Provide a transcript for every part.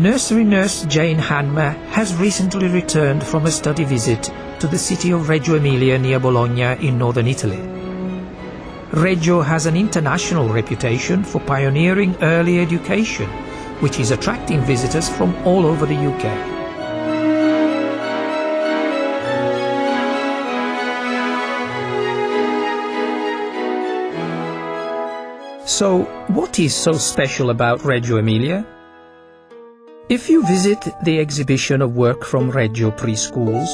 Nursery nurse Jane Hanmer has recently returned from a study visit to the city of Reggio Emilia near Bologna in northern Italy. Reggio has an international reputation for pioneering early education, which is attracting visitors from all over the UK. So, what is so special about Reggio Emilia? If you visit the exhibition of work from Reggio preschools,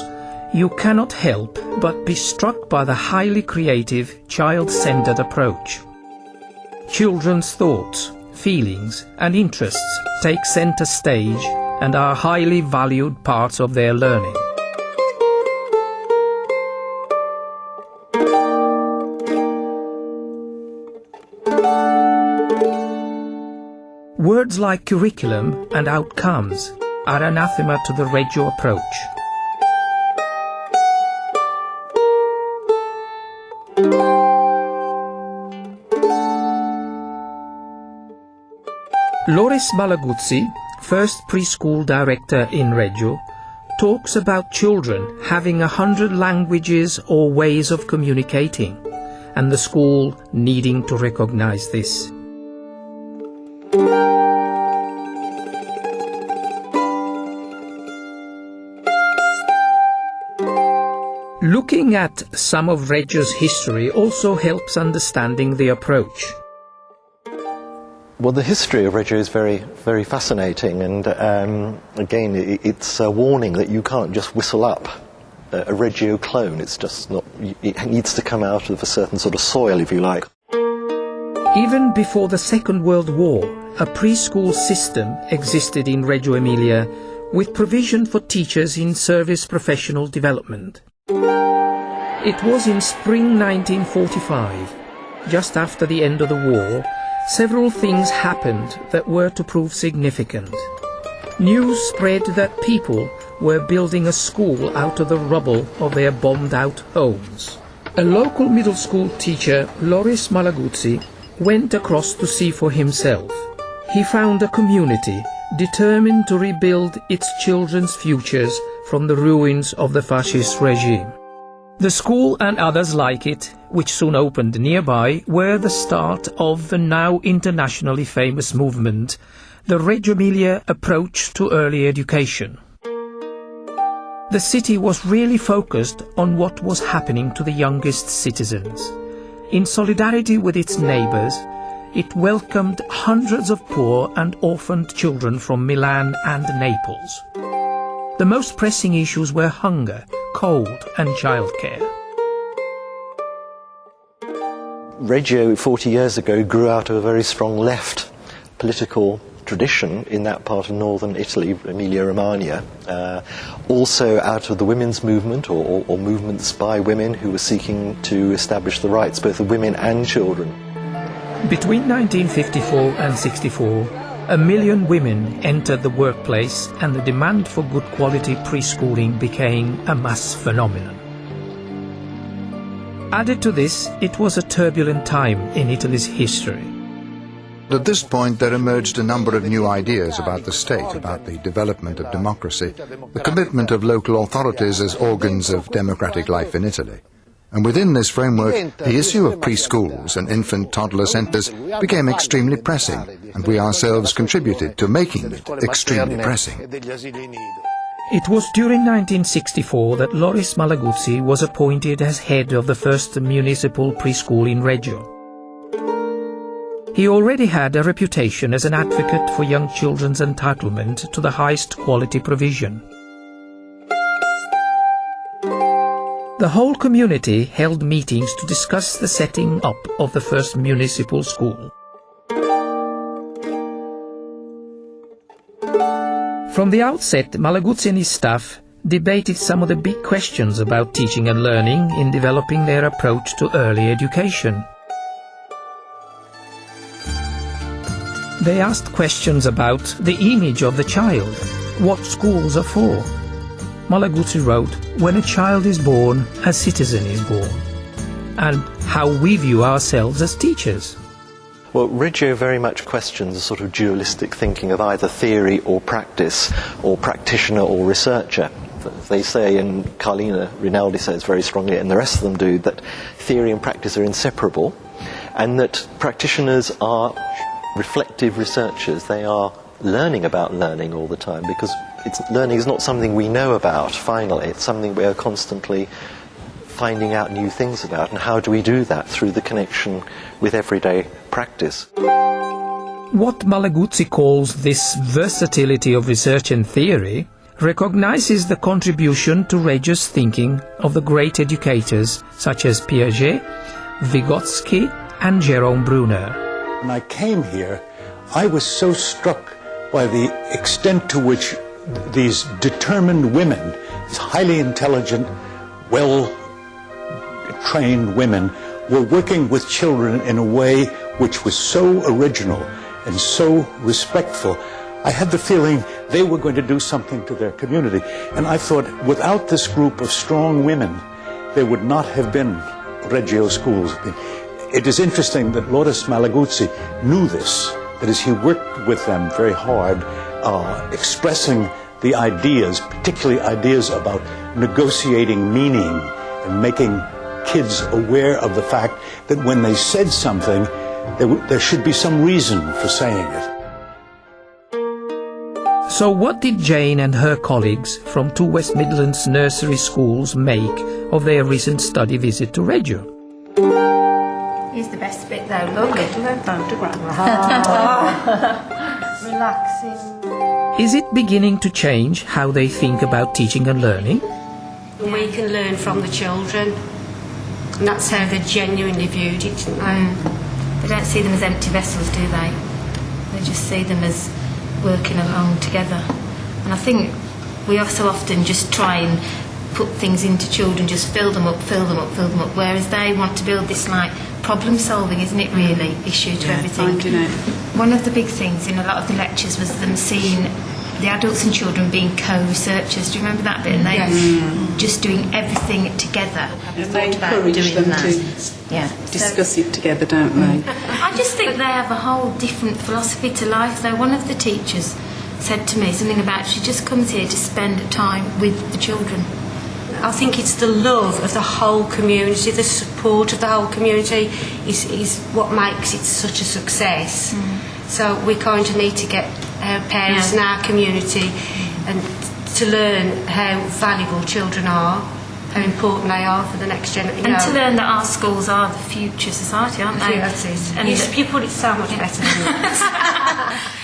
you cannot help but be struck by the highly creative, child-centered approach. Children's thoughts, feelings and interests take center stage and are highly valued parts of their learning. Words like curriculum and outcomes are anathema to the Reggio approach. Loris Malaguzzi, first preschool director in Reggio, talks about children having 100 languages or ways of communicating, and the school needing to recognize this. Looking at some of Reggio's history also helps understanding the approach. Well, the history of Reggio is very, very fascinating, and again, it's a warning that you can't just whistle up a Reggio clone. It's just not. It needs to come out of a certain sort of soil, if you like. Even before the Second World War, a preschool system existed in Reggio Emilia, with provision for teachers in service professional development. It was in spring 1945, just after the end of the war, several things happened that were to prove significant. News spread that people were building a school out of the rubble of their bombed-out homes. A local middle school teacher, Loris Malaguzzi, went across to see for himself. He found a community determined to rebuild its children's futures from the ruins of the fascist regime. The school and others like it, which soon opened nearby, were the start of the now internationally famous movement, the Reggio Emilia approach to early education. The city was really focused on what was happening to the youngest citizens. In solidarity with its neighbours, it welcomed hundreds of poor and orphaned children from Milan and Naples. The most pressing issues were hunger, cold and childcare. Reggio 40 years ago grew out of a very strong left political tradition in that part of northern Italy, Emilia-Romagna, also out of the women's movement or movements by women who were seeking to establish the rights both of women and children. Between 1954 and 64, 1 million women entered the workplace and the demand for good quality preschooling became a mass phenomenon. Added to this, it was a turbulent time in Italy's history. At this point there emerged a number of new ideas about the state, about the development of democracy, the commitment of local authorities as organs of democratic life in Italy. And within this framework, the issue of preschools and infant-toddler centres became extremely pressing, and we ourselves contributed to making it extremely pressing. It was during 1964 that Loris Malaguzzi was appointed as head of the first municipal preschool in Reggio. He already had a reputation as an advocate for young children's entitlement to the highest quality provision. The whole community held meetings to discuss the setting up of the first municipal school. From the outset, Malaguzzi and his staff debated some of the big questions about teaching and learning in developing their approach to early education. They asked questions about the image of the child, what schools are for. Malaguzzi wrote, "When a child is born, a citizen is born," and how we view ourselves as teachers. Well, Reggio very much questions a sort of dualistic thinking of either theory or practice, or practitioner or researcher. They say, and Carlina Rinaldi says very strongly, and the rest of them do, that theory and practice are inseparable, and that practitioners are reflective researchers. They are learning about learning all the time, because learning is not something we know about, finally. It's something we are constantly finding out new things about. And how do we do that? Through the connection with everyday practice. What Malaguzzi calls this versatility of research and theory recognizes the contribution to Reggio's thinking of the great educators such as Piaget, Vygotsky and Jerome Bruner. When I came here, I was so struck by the extent to which these determined women, these highly intelligent, well-trained women, were working with children in a way which was so original and so respectful. I had the feeling they were going to do something to their community. And I thought, without this group of strong women, there would not have been Reggio schools. It is interesting that Loris Malaguzzi knew this, that as he worked with them very hard, expressing the ideas, particularly ideas about negotiating meaning and making kids aware of the fact that when they said something, there should be some reason for saying it. So what did Jane and her colleagues from 2 West Midlands nursery schools make of their recent study visit to Reggio? Here's the best bit though, look. Relaxing. Is it beginning to change how they think about teaching and learning? We can learn from the children, and that's how they genuinely viewed it, didn't they? They don't see them as empty vessels, do they? They just see them as working along together. And I think we so often just try and put things into children, just fill them up, whereas they want to build this like problem solving, isn't it really, issue to everything. One of the big things in a lot of the lectures was them seeing the adults and children being co-researchers. Do you remember that bit? And they just doing everything together. And they encourage them to discuss it together, don't they? I just think they have a whole different philosophy to life, though. One of the teachers said to me something about she just comes here to spend time with the children. I think it's the love of the whole community, the support of the whole community is what makes it such a success. So we kind of need to get our parents and our community and to learn how valuable children are, how important they are for the next generation. And to learn that our schools are the future society, aren't they? That's it. And you put it so much better than that.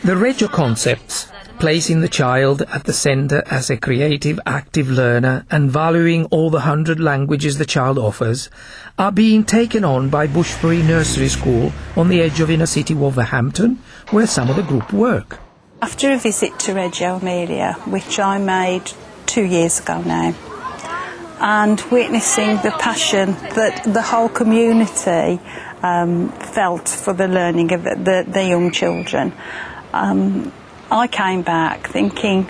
The Reggio concepts, placing the child at the centre as a creative, active learner and valuing all the 100 languages the child offers, are being taken on by Bushbury Nursery School on the edge of inner city Wolverhampton, where some of the group work. After a visit to Reggio Emilia, which I made 2 years ago now, and witnessing the passion that the whole community felt for the learning of the young children, I came back thinking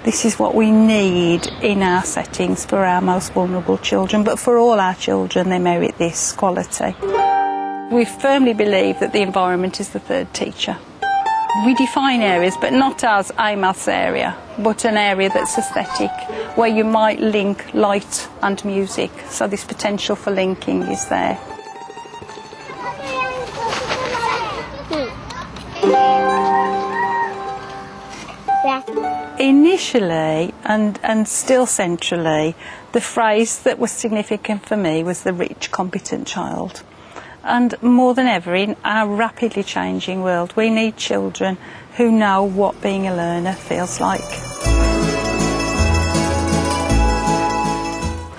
this is what we need in our settings for our most vulnerable children, but for all our children they merit this quality. We firmly believe that the environment is the third teacher. We define areas, but not as a maths area, but an area that's aesthetic, where you might link light and music, so this potential for linking is there. Initially, and still centrally, the phrase that was significant for me was the rich, competent child. And more than ever, in our rapidly changing world, we need children who know what being a learner feels like.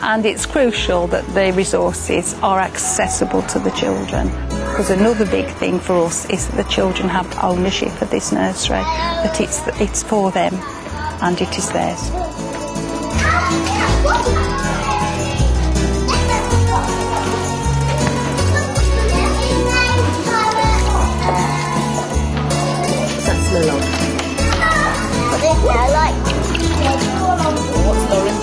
And it's crucial that the resources are accessible to the children. Because another big thing for us is that the children have ownership of this nursery, that it's for them and it is theirs. That's Lilo. What's Lauren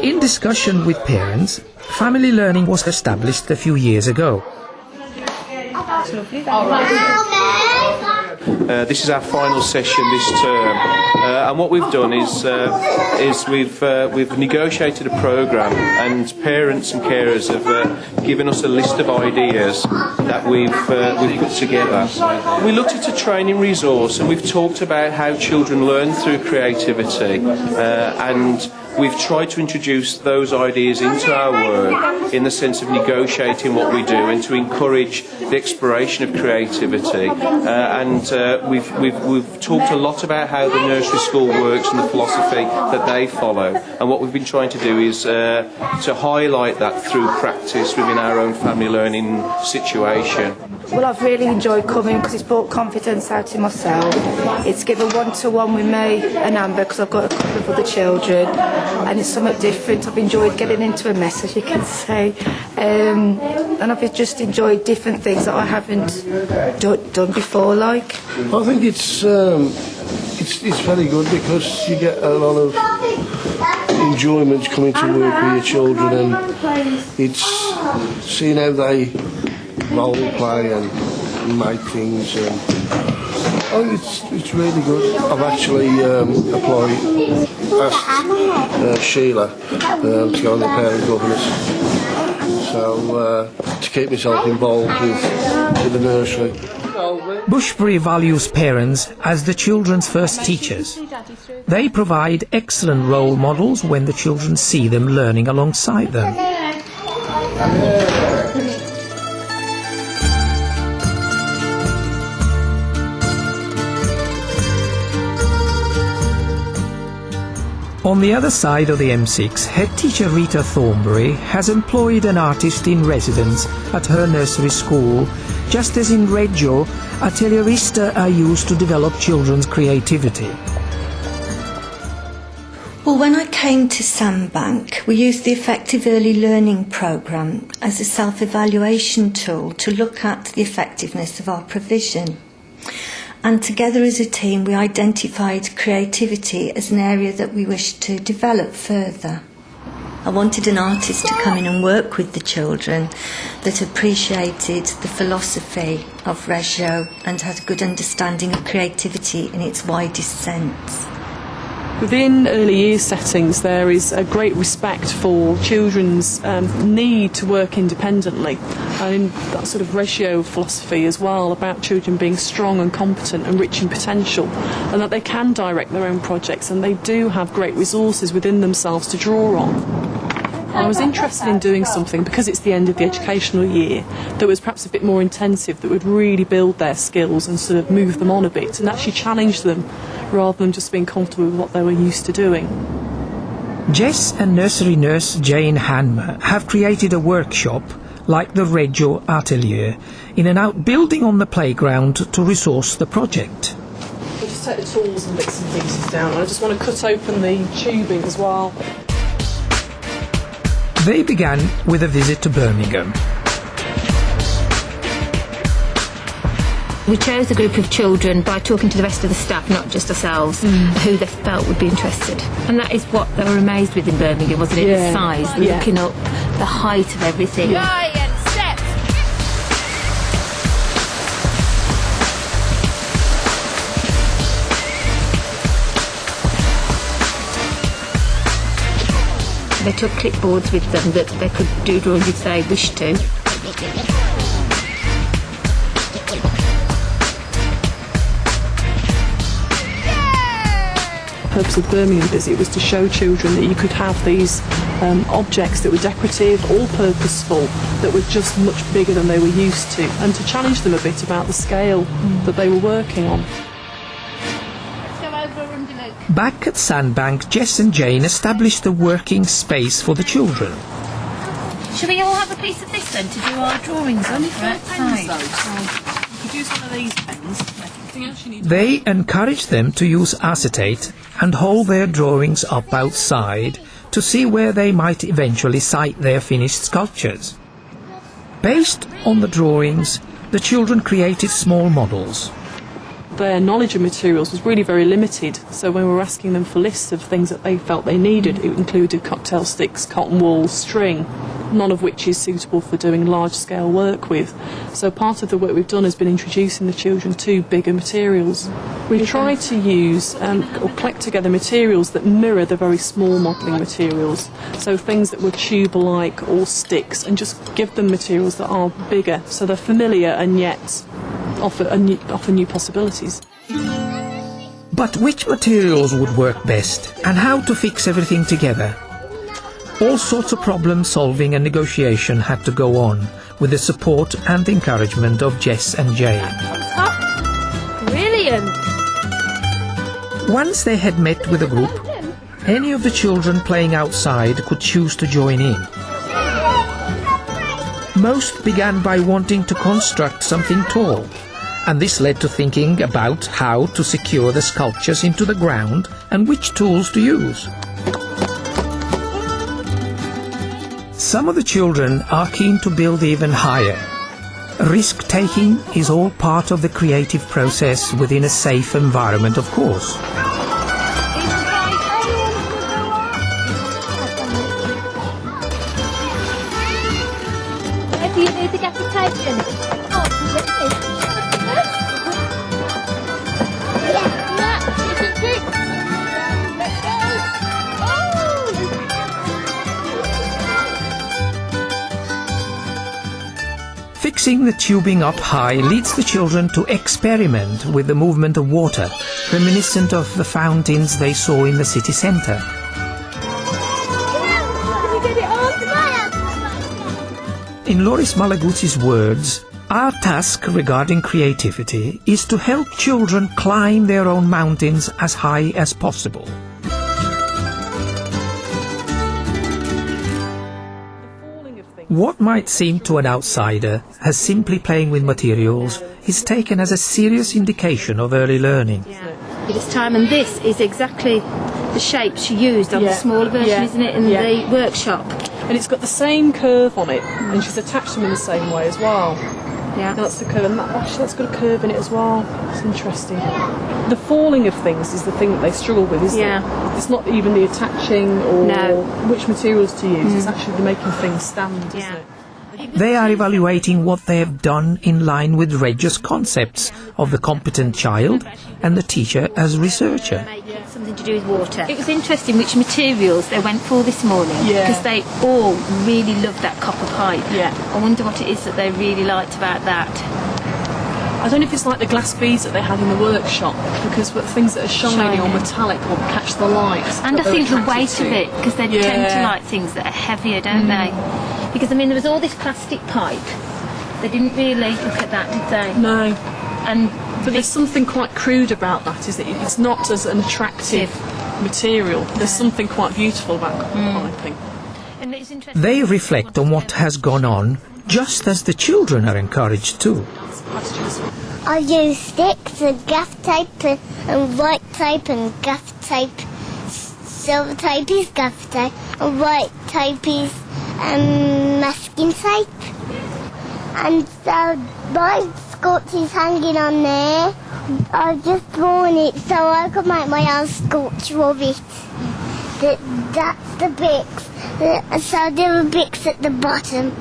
doing? In discussion with parents, family learning was established a few years ago. This is our final session this term, and what we've done is we've negotiated a programme, and parents and carers have given us a list of ideas that we've put together. We looked at a training resource, and we've talked about how children learn through creativity, and we've tried to introduce those ideas into our work in the sense of negotiating what we do and to encourage the exploration of creativity. We've talked a lot about how the nursery school works and the philosophy that they follow. And what we've been trying to do is to highlight that through practice within our own family learning situation. Well, I've really enjoyed coming because it's brought confidence out in myself. It's given one-to-one with me and Amber because I've got a couple of other children, and it's something different. I've enjoyed getting into a mess, as you can see, and I've just enjoyed different things that I haven't done before. Like, I think it's very good because you get a lot of enjoyment coming to work with your children, and it's seeing how they role play and make things, and I think it's really good. I've actually asked Sheila to go on the parent governors, so to keep myself involved with the nursery. Bushbury values parents as the children's first teachers. They provide excellent role models when the children see them learning alongside them. On the other side of the M6, head teacher Rita Thornbury has employed an artist in residence at her nursery school, just as in Reggio, atelierists are used to develop children's creativity. Well, when I came to Sandbank, we used the Effective Early Learning programme as a self-evaluation tool to look at the effectiveness of our provision. And together as a team, we identified creativity as an area that we wished to develop further. I wanted an artist to come in and work with the children that appreciated the philosophy of Reggio and had a good understanding of creativity in its widest sense. Within early years settings, there is a great respect for children's need to work independently, and that sort of Reggio philosophy as well, about children being strong and competent and rich in potential, and that they can direct their own projects, and they do have great resources within themselves to draw on. I was interested in doing something, because it's the end of the educational year, that was perhaps a bit more intensive, that would really build their skills and sort of move them on a bit and actually challenge them, rather than just being comfortable with what they were used to doing. Jess and nursery nurse Jane Hanmer have created a workshop like the Reggio Atelier in an outbuilding on the playground to resource the project. We'll just take the tools and bits and pieces down. I just want to cut open the tubing as well. They began with a visit to Birmingham. We chose a group of children by talking to the rest of the staff, not just ourselves, who they felt would be interested. And that is what they were amazed with in Birmingham, wasn't it? Yeah. The size, looking up, the height of everything. Giant steps! They took clipboards with them that they could do drawings if they wished to. The purpose of Birmingham Visit was to show children that you could have these objects that were decorative or purposeful, that were just much bigger than they were used to, and to challenge them a bit about the scale that they were working on. Back at Sandbank, Jess and Jane established a working space for the children. Should we all have a piece of this then to do our drawings on? Pens though, so you could use one of these pens. They encouraged them to use acetate and hold their drawings up outside to see where they might eventually site their finished sculptures. Based on the drawings, the children created small models. Their knowledge of materials was really very limited, so when we were asking them for lists of things that they felt they needed, it included cocktail sticks, cotton wool, string, none of which is suitable for doing large-scale work with. So part of the work we've done has been introducing the children to bigger materials. We've tried to use or collect together materials that mirror the very small modelling materials, so things that were tube-like or sticks, and just give them materials that are bigger, so they're familiar and yet offer new possibilities. But which materials would work best, and how to fix everything together? All sorts of problem solving and negotiation had to go on, with the support and encouragement of Jess and Jane. Brilliant! Once they had met with a group, any of the children playing outside could choose to join in. Most began by wanting to construct something tall, and this led to thinking about how to secure the sculptures into the ground and which tools to use. Some of the children are keen to build even higher. Risk-taking is all part of the creative process within a safe environment, of course. Do you need to get the tape in? Fixing the tubing up high leads the children to experiment with the movement of water, reminiscent of the fountains they saw in the city centre. In Loris Malaguzzi's words, our task regarding creativity is to help children climb their own mountains as high as possible. What might seem to an outsider as simply playing with materials is taken as a serious indication of early learning. This time, and this is exactly the shape she used on the smaller version, isn't it, in the workshop? And it's got the same curve on it, and she's attached them in the same way as well. Yeah, that's the curve, and actually that's got a curve in it as well. It's interesting. The falling of things is the thing that they struggle with, isn't it? It's not even the attaching or which materials to use, it's actually making things stand, isn't it? They are evaluating what they have done in line with Reggio's concepts of the competent child and the teacher as researcher. Something to do with water. It was interesting which materials they went for this morning, because they all really loved that copper pipe. I wonder what it is that they really liked about that. I don't know if it's like the glass beads that they had in the workshop, because things that are shiny or metallic will catch the light. And I think the weight of it, because they tend to like things that are heavier, don't they? Because, I mean, there was all this plastic pipe. They didn't really look at that, did they? No. But there's something quite crude about that, is that it's not as an attractive material. There's something quite beautiful about copper piping. They reflect on what has gone on, just as the children are encouraged too. I use sticks and gaff tape and white tape and gaff tape. Silver tape is gaff tape and white tape is masking tape. And so my sculpt is hanging on there. I've just drawn it so I could make my own sculpture of it. That's the bricks. So there were bricks at the bottom,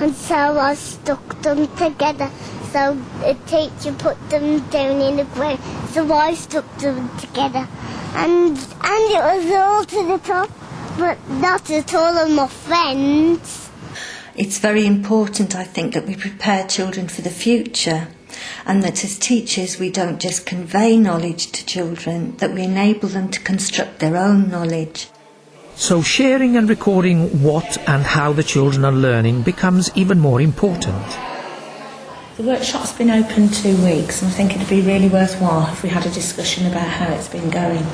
and so I stuck them together. So the teacher put them down in the ground, so I stuck them together. And it was all to the top, but not at all of my friends. It's very important, I think, that we prepare children for the future, and that as teachers we don't just convey knowledge to children, that we enable them to construct their own knowledge. So sharing and recording what and how the children are learning becomes even more important. The workshop's been open 2 weeks, and I think it'd be really worthwhile if we had a discussion about how it's been going.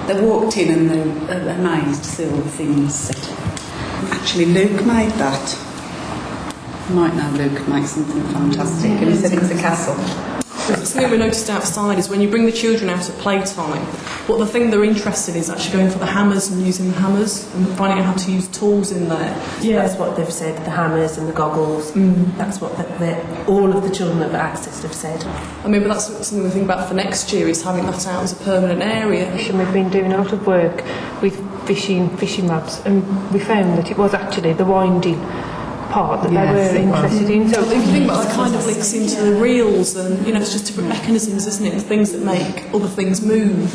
They walked in and they were amazed to see all the things set up. Actually, Luke made that. You might know Luke makes something fantastic, and he said it's a castle. Something we noticed outside is when you bring the children out at playtime, what the thing they're interested in is actually going for the hammers and using the hammers and finding out how to use tools in there. That's what they've said, the hammers and the goggles. That's what all of the children that have access have said. I mean, but that's something we think about for next year, is having that out as a permanent area. And we've been doing a lot of work with fishing labs, and we found that it was actually the winding part that they were interested in. So if you think about that, kind of links into the reels, and it's just different mechanisms, isn't it? Things that make other things move.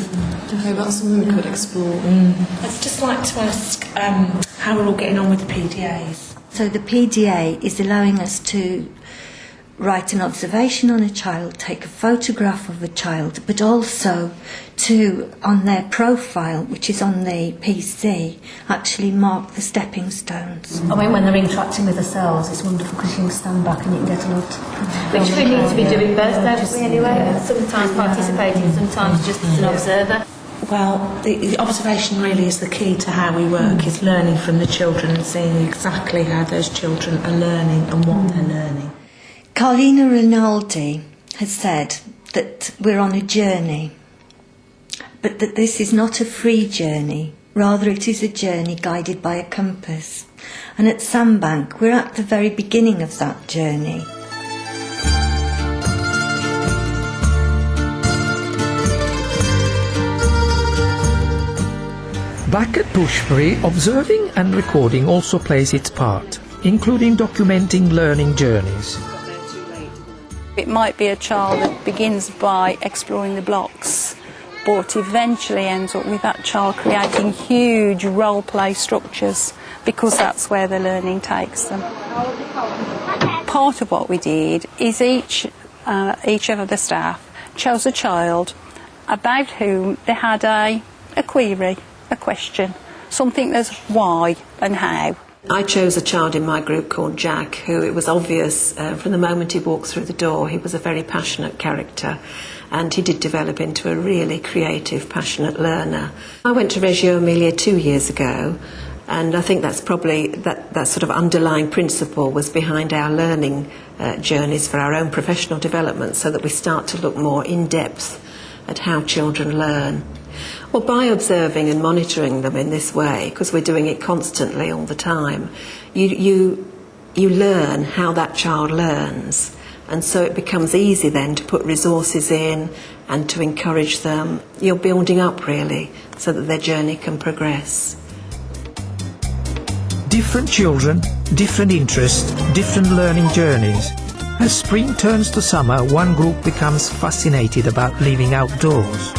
Maybe that's something we could explore. I'd just like to ask how we're all getting on with the PDAs. So the PDA is allowing us to write an observation on a child, take a photograph of a child, but also to, on their profile, which is on the PC, actually mark the stepping stones. I mean, when they're interacting with themselves, it's wonderful because you can stand back and you can get a lot. Which we need to be doing both, don't we, anyway? Sometimes participating, sometimes just as an observer. Well, the observation really is the key to how we work, is learning from the children and seeing exactly how those children are learning and what they're learning. Carlina Rinaldi has said that we're on a journey, but that this is not a free journey, rather it is a journey guided by a compass. And at Sandbank, we're at the very beginning of that journey. Back at Bushbury, observing and recording also plays its part, including documenting learning journeys. It might be a child that begins by exploring the blocks, but eventually ends up with that child creating huge role play structures, because that's where the learning takes them. Part of what we did is each of the staff chose a child about whom they had a query, a question, something that's why and how. I chose a child in my group called Jack, who it was obvious from the moment he walked through the door he was a very passionate character, and he did develop into a really creative, passionate learner. I went to Reggio Emilia 2 years ago, and I think that's probably that sort of underlying principle was behind our learning journeys for our own professional development, so that we start to look more in depth at how children learn. Well, by observing and monitoring them in this way, because we're doing it constantly all the time, you learn how that child learns, and so it becomes easy then to put resources in and to encourage them. You're building up really so that their journey can progress. Different children, different interests, different learning journeys. As spring turns to summer, one group becomes fascinated about living outdoors.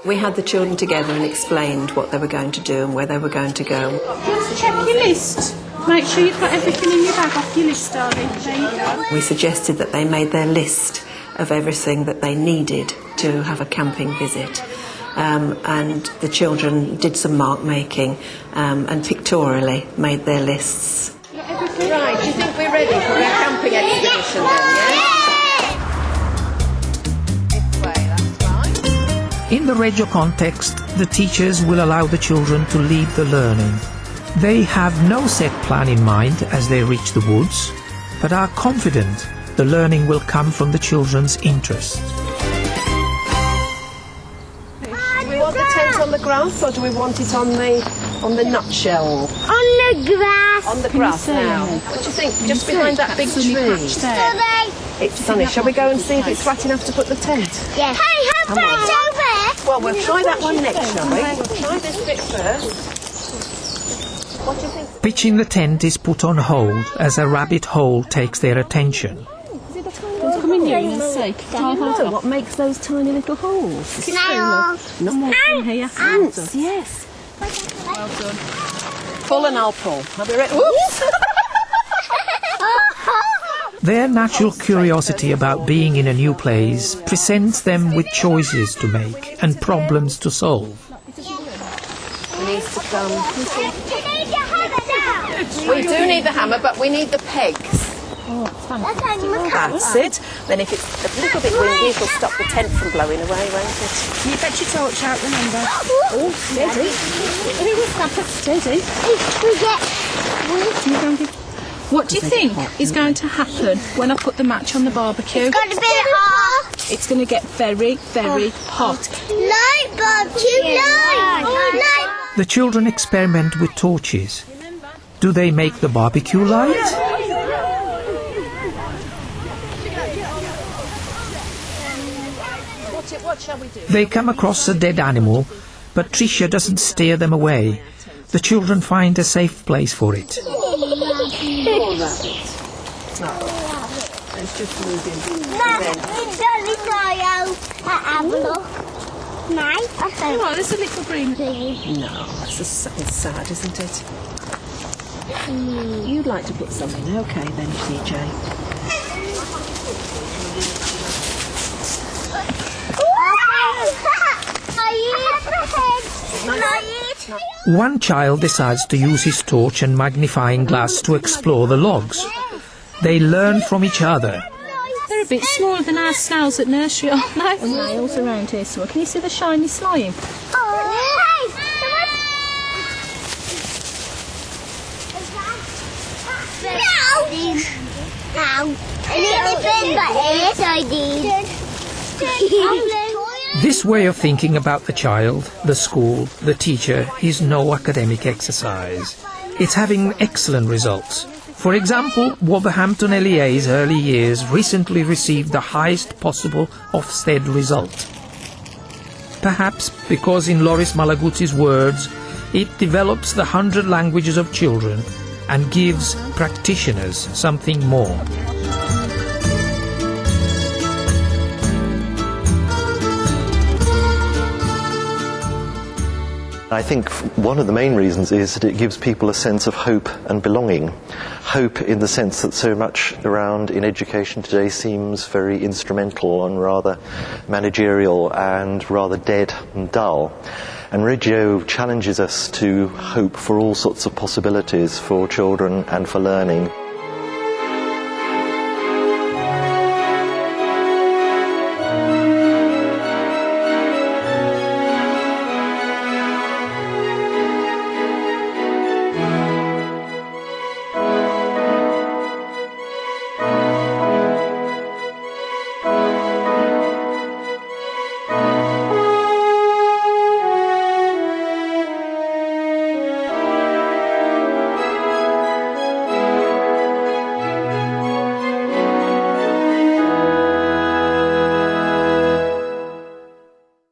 We had the children together and explained what they were going to do and where they were going to go. Just check your list. Make sure you've got everything in your bag off your list, darling. There you go. We suggested that they made their list of everything that they needed to have a camping visit. And the children did some mark making and pictorially made their lists. Right, do you think we're ready for our camping expedition then, yeah? In the Reggio context, the teachers will allow the children to lead the learning. They have no set plan in mind as they reach the woods, but are confident the learning will come from the children's interests. Do we want the tent on the grass, or do we want it on the nutshell? On the grass. On the grass now. What do you think? Just behind that big tree. It's sunny. Shall we go and see if it's flat enough to put the tent? Yes. Hey, have friends over there. Well, we'll try that one next, shall we? We'll try this bit first. What do you think? Pitching the tent is put on hold as a rabbit hole takes their attention. Come in here and see. What makes those tiny little holes? Snails. Not more in here. Ants, yes. Well done. Pull and I'll pull. Have we ready? Whoops! Their natural curiosity about being in a new place presents them with choices to make and problems to solve. We need to come. We do need the hammer, but we need the pegs. That's it. Then if it's a little bit windy, it'll stop the tent from blowing away, won't it? You fetch your torch out, remember. Oh, steady. Steady. What do you think is going to happen when I put the match on the barbecue? It's going to be hot. It's going to get very, very hot. Light barbecue, light. The children experiment with torches. Do they make the barbecue light? They come across a dead animal, but Tricia doesn't steer them away. The children find a safe place for it. It's just moving. Oh, there's a little green thing. No, that's sad, isn't it? You'd like to put some in, okay then, TJ. One child decides to use his torch and magnifying glass to explore the logs. They learn from each other. They're a bit smaller than our snails at nursery, aren't they? And nails around here, so can you see the shiny slime? This way of thinking about the child, the school, the teacher is no academic exercise. It's having excellent results. For example, Wolverhampton LEA's early years recently received the highest possible Ofsted result. Perhaps because, in Loris Malaguzzi's words, it develops the 100 languages of children and gives practitioners something more. I think one of the main reasons is that it gives people a sense of hope and belonging. Hope in the sense that so much around in education today seems very instrumental and rather managerial and rather dead and dull. And Reggio challenges us to hope for all sorts of possibilities for children and for learning.